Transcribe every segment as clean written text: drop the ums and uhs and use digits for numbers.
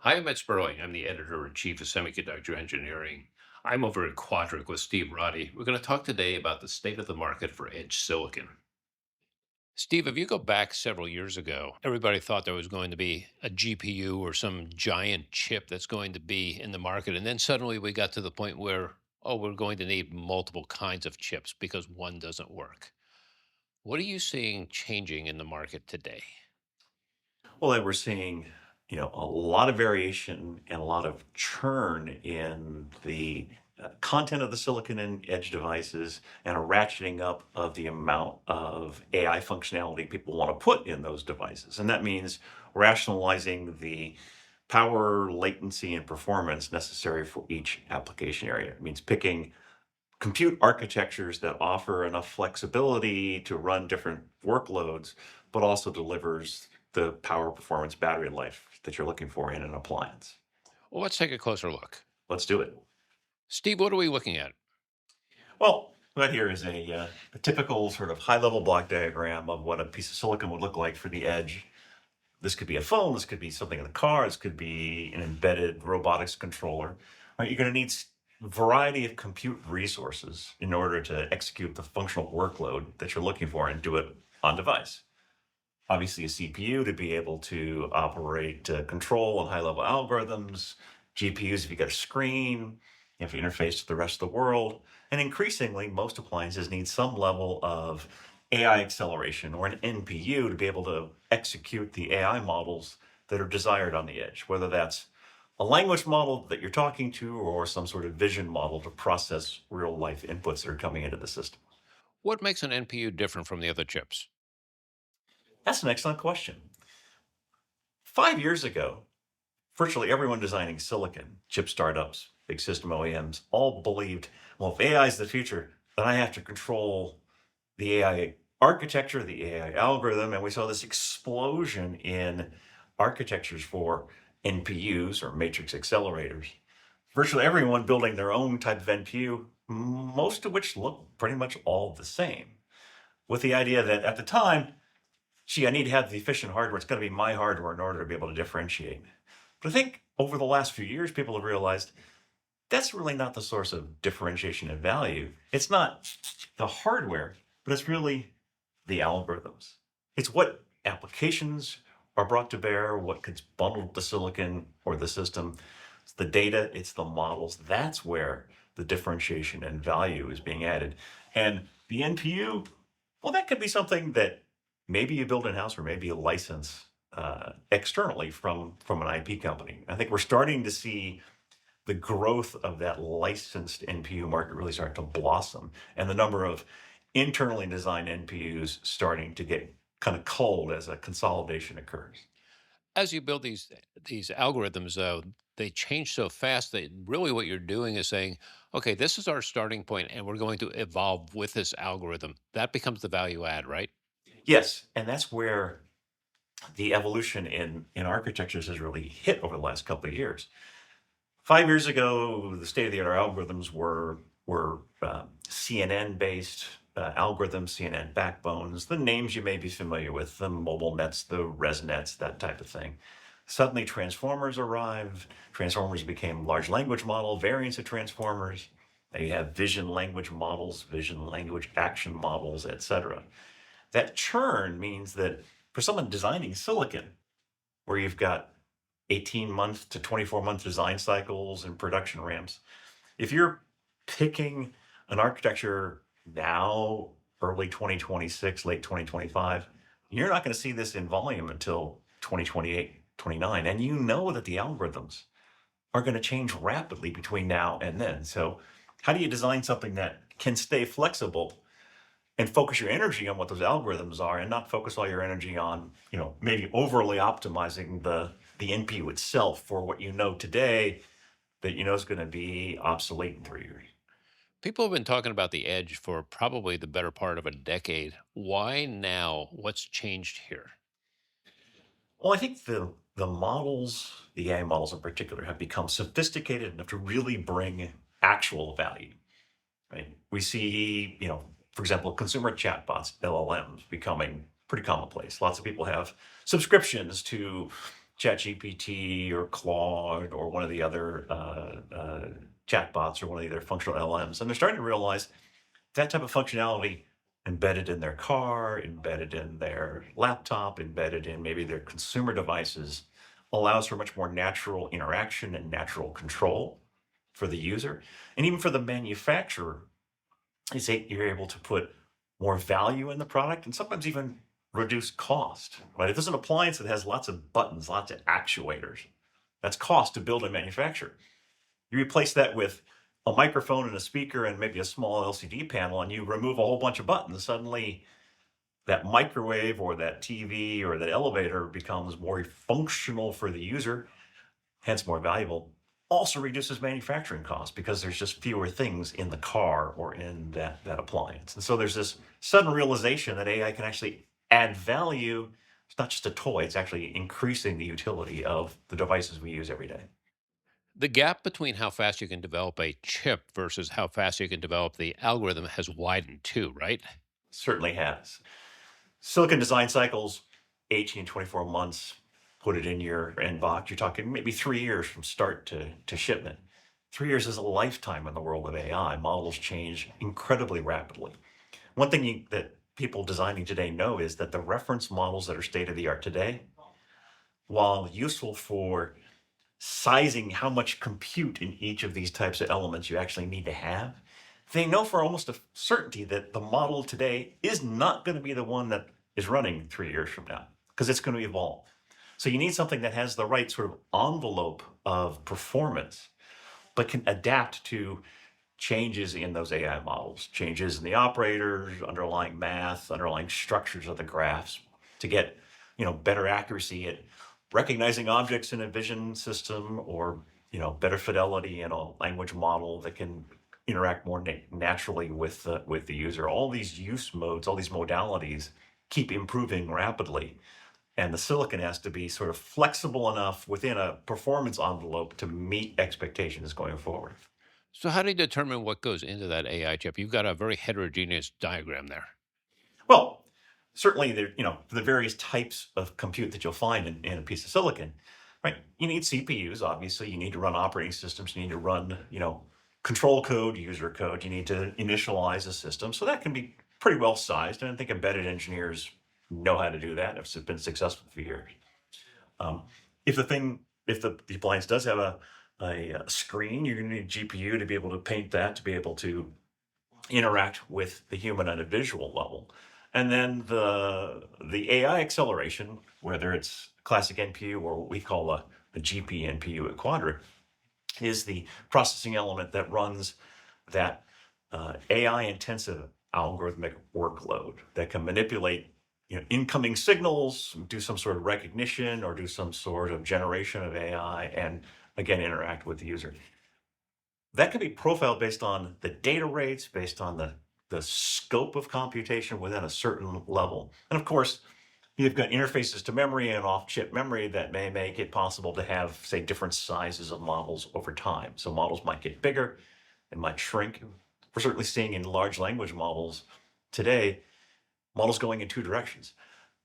Hi, I'm Ed Sperling. I'm the editor-in-chief of Semiconductor Engineering. I'm over at Quadric with Steve Roddy. We're going to talk today about the state of the market for edge silicon. Steve, if you go back several years ago, everybody thought there was going to be a GPU or some giant chip that's going to be in the market. And then suddenly we got to the point where, oh, we're going to need multiple kinds of chips because one doesn't work. What are you seeing changing in the market today? Well, then we're seeing, a lot of variation and a lot of churn in the content of the silicon and edge devices and a ratcheting up of the amount of AI functionality people want to put in those devices. And that means rationalizing the power, latency, and performance necessary for each application area. It means picking compute architectures that offer enough flexibility to run different workloads, but also delivers the power, performance, battery life that you're looking for in an appliance. Well, let's take a closer look. Let's do it. Steve, what are we looking at? Well, what here is a typical sort of high-level block diagram of what a piece of silicon would look like for the edge. This could be a phone, this could be something in the car, this could be an embedded robotics controller. Right, you're going to need variety of compute resources in order to execute the functional workload that you're looking for and do it on device. Obviously, a CPU to be able to operate control and high-level algorithms, GPUs if you got a screen, you have to interface to the rest of the world, and increasingly, most appliances need some level of AI acceleration or an NPU to be able to execute the AI models that are desired on the edge, whether that's a language model that you're talking to or some sort of vision model to process real life inputs that are coming into the system. What makes an NPU different from the other chips? That's an excellent question. 5 years ago, virtually everyone designing silicon, chip startups, big system OEMs, all believed, well, if AI is the future, then I have to control the AI architecture, the AI algorithm. And we saw this explosion in architectures for NPUs or matrix accelerators. Virtually everyone building their own type of NPU, most of which look pretty much all the same, with the idea that at the time, gee, I need to have the efficient hardware. It's got to be my hardware in order to be able to differentiate. But I think over the last few years, people have realized that's really not the source of differentiation and value. It's not the hardware, but it's really the algorithms. It's what applications are brought to bear, what gets bundled with the silicon or the system. It's the data, it's the models. That's where the differentiation and value is being added. And the NPU, well, that could be something that maybe you build in house or maybe you license externally from an IP company. I think we're starting to see the growth of that licensed NPU market really start to blossom, and the number of internally designed NPUs starting to get kind of cold as a consolidation occurs. As you build these algorithms, though, they change so fast that really what you're doing is saying, okay, this is our starting point, and we're going to evolve with this algorithm. That becomes the value add, right? Yes, and that's where the evolution in architectures has really hit over the last couple of years. 5 years ago, the state of the art algorithms were CNN based algorithms, CNN backbones, the names you may be familiar with, the mobile nets, the ResNets, that type of thing. Suddenly, transformers arrived. Transformers became large language model variants of transformers. Now you have vision language models, vision language action models, etc. That churn means that for someone designing silicon, where you've got 18-month to 24-month design cycles and production ramps. If you're picking an architecture now, early 2026, late 2025, you're not going to see this in volume until 2028, 29. And you know that the algorithms are going to change rapidly between now and then. So, how do you design something that can stay flexible and focus your energy on what those algorithms are and not focus all your energy on, maybe overly optimizing the NPU itself for what you know today that you know is going to be obsolete in 3 years. People have been talking about the edge for probably the better part of a decade. Why now? What's changed here? Well, I think the models, the AI models in particular, have become sophisticated enough to really bring actual value. Right? We see, for example, consumer chatbots, LLMs, becoming pretty commonplace. Lots of people have subscriptions to ChatGPT or Claude or one of the other chatbots or one of the other functional LMs. And they're starting to realize that type of functionality embedded in their car, embedded in their laptop, embedded in maybe their consumer devices allows for much more natural interaction and natural control for the user. And even for the manufacturer, is that you're able to put more value in the product and sometimes even reduce cost, right? If there's an appliance that has lots of buttons, lots of actuators, that's cost to build and manufacture. You replace that with a microphone and a speaker and maybe a small LCD panel, and you remove a whole bunch of buttons. Suddenly, that microwave or that TV or that elevator becomes more functional for the user, hence more valuable. Also reduces manufacturing costs because there's just fewer things in the car or in that appliance. And so there's this sudden realization that AI can actually add value. It's not just a toy, it's actually increasing the utility of the devices we use every day. The gap between how fast you can develop a chip versus how fast you can develop the algorithm has widened too, right? Certainly has. Silicon design cycles, 18, 24 months, put it in your inbox. You're talking maybe 3 years from start to shipment. 3 years is a lifetime in the world of AI. Models change incredibly rapidly. One thing that people designing today know is that the reference models that are state of the art today, while useful for sizing how much compute in each of these types of elements you actually need to have, they know for almost a certainty that the model today is not going to be the one that is running 3 years from now because it's going to evolve. So you need something that has the right sort of envelope of performance, but can adapt to changes in those AI models, changes in the operators, underlying math, underlying structures of the graphs to get, better accuracy at recognizing objects in a vision system or, better fidelity in a language model that can interact more naturally with the user. All these use modes, all these modalities keep improving rapidly. And the silicon has to be sort of flexible enough within a performance envelope to meet expectations going forward. So, how do you determine what goes into that AI chip? You've got a very heterogeneous diagram there. Well, certainly there, the various types of compute that you'll find in a piece of silicon, right? You need CPUs, obviously. You need to run operating systems. You need to run, control code, user code. You need to initialize a system. So that can be pretty well sized. And I think embedded engineers know how to do that. It's been successful for years. Um, if the appliance does have a screen, you're going to need a GPU to be able to paint that, to be able to interact with the human at a visual level. And then the AI acceleration, whether it's classic NPU or what we call a GP NPU at Quadric, is the processing element that runs that AI intensive algorithmic workload that can manipulate incoming signals, do some sort of recognition or do some sort of generation of AI and again interact with the user. That can be profiled based on the data rates, based on the scope of computation within a certain level. And of course, you've got interfaces to memory and off-chip memory that may make it possible to have, say, different sizes of models over time. So models might get bigger, they might shrink. We're certainly seeing in large language models today, models going in two directions.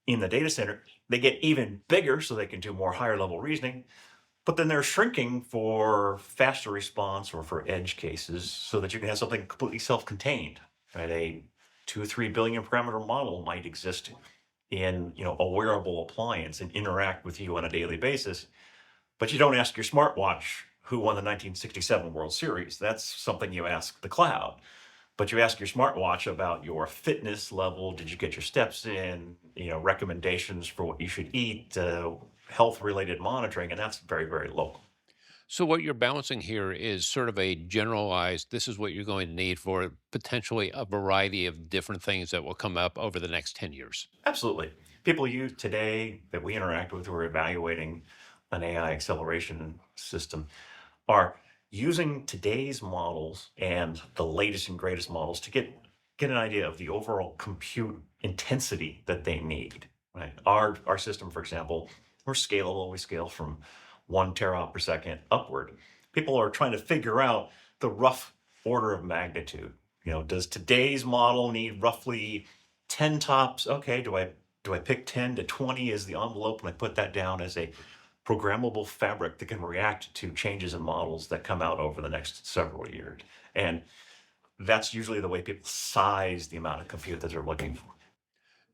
In the data center, they get even bigger so they can do more higher level reasoning. But then they're shrinking for faster response or for edge cases so that you can have something completely self-contained. Right? A 2 or 3 billion parameter model might exist in a wearable appliance and interact with you on a daily basis. But you don't ask your smartwatch who won the 1967 World Series. That's something you ask the cloud. But you ask your smartwatch about your fitness level. Did you get your steps in? Recommendations for what you should eat, health related monitoring, and that's very, very local. So, what you're balancing here is sort of a generalized this is what you're going to need for potentially a variety of different things that will come up over the next 10 years. Absolutely. People you today that we interact with who are evaluating an AI acceleration system are using today's models and the latest and greatest models to get an idea of the overall compute intensity that they need. Right? Our system, for example, we're scalable. We scale from 1 teraop per second upward. People are trying to figure out the rough order of magnitude. Does today's model need roughly 10 tops? Okay, do I pick 10 to 20 as the envelope and I put that down as a programmable fabric that can react to changes in models that come out over the next several years. And that's usually the way people size the amount of compute that they're looking for.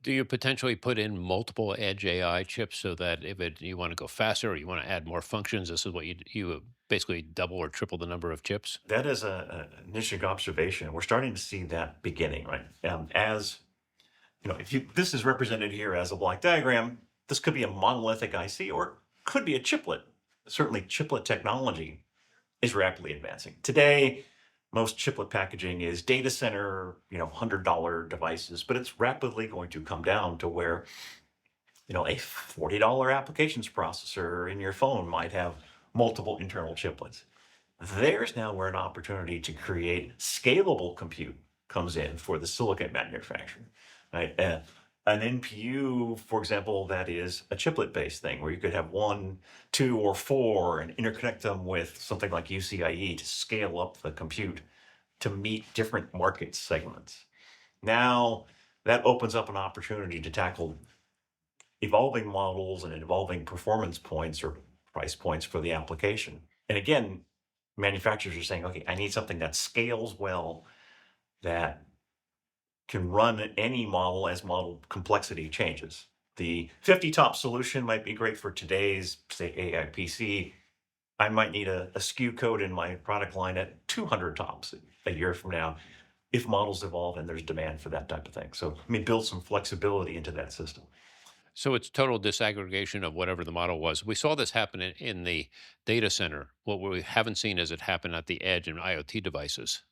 Do you potentially put in multiple edge AI chips so that if you want to go faster or you want to add more functions, this is what you basically double or triple the number of chips? That is an interesting observation. We're starting to see that beginning, right? As you know, if you this is represented here as a block diagram, this could be a monolithic IC or it could be a chiplet. Certainly, chiplet technology is rapidly advancing. Today, most chiplet packaging is data center, $100 devices, but it's rapidly going to come down to where, a $40 applications processor in your phone might have multiple internal chiplets. There's now where an opportunity to create scalable compute comes in for the silicon manufacturer, right? An NPU, for example, that is a chiplet-based thing where you could have one, two, or four and interconnect them with something like UCIe to scale up the compute to meet different market segments. Now, that opens up an opportunity to tackle evolving models and evolving performance points or price points for the application. And again, manufacturers are saying, okay, I need something that scales well, that can run any model as model complexity changes. The 50 top solution might be great for today's, say, AI PC. I might need a SKU code in my product line at 200 tops a year from now if models evolve and there's demand for that type of thing. So let me build some flexibility into that system. So it's total disaggregation of whatever the model was. We saw this happen in the data center. What we haven't seen is it happen at the edge in IoT devices.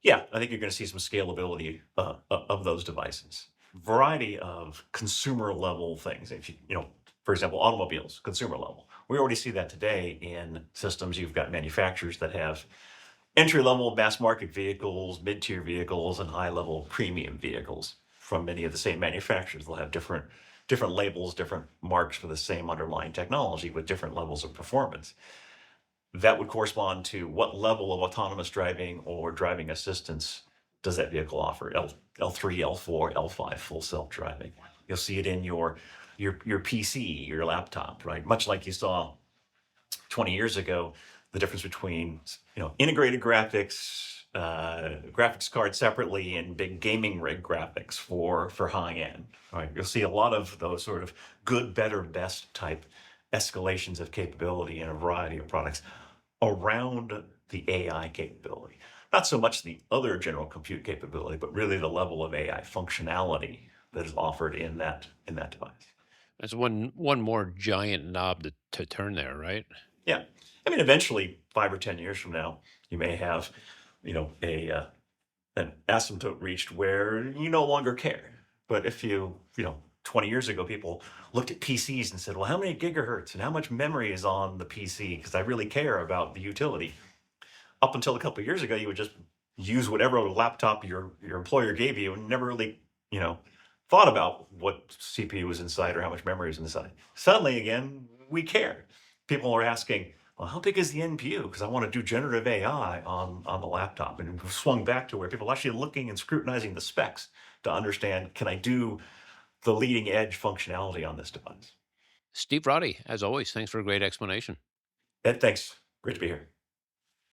Yeah, I think you're going to see some scalability of those devices. Variety of consumer level things. If for example, automobiles, consumer level. We already see that today in systems. You've got manufacturers that have entry level mass market vehicles, mid tier vehicles, and high level premium vehicles from many of the same manufacturers. They'll have different labels, different marks for the same underlying technology with different levels of performance. That would correspond to what level of autonomous driving or driving assistance does that vehicle offer? L3, L4, L5, full self-driving. You'll see it in your PC, your laptop, right? Much like you saw 20 years ago, the difference between integrated graphics, graphics card separately, and big gaming rig graphics for high end. Right, you'll see a lot of those sort of good, better, best type escalations of capability in a variety of products around the AI capability. Not so much the other general compute capability, but really the level of AI functionality that is offered in that device. That's one more giant knob to turn there, right? Yeah, I mean, eventually, 5 or 10 years from now, you may have, a an asymptote reached where you no longer care. But if 20 years ago, people looked at PCs and said, well, how many gigahertz and how much memory is on the PC? Because I really care about the utility. Up until a couple of years ago, you would just use whatever laptop your employer gave you and never really, thought about what CPU was inside or how much memory was inside. Suddenly, again, we care. People are asking, well, how big is the NPU? Because I want to do generative AI on the laptop. And we've swung back to where people are actually looking and scrutinizing the specs to understand, can I do the leading edge functionality on this device? Steve Roddy, as always, thanks for a great explanation. Ed, thanks. Great to be here.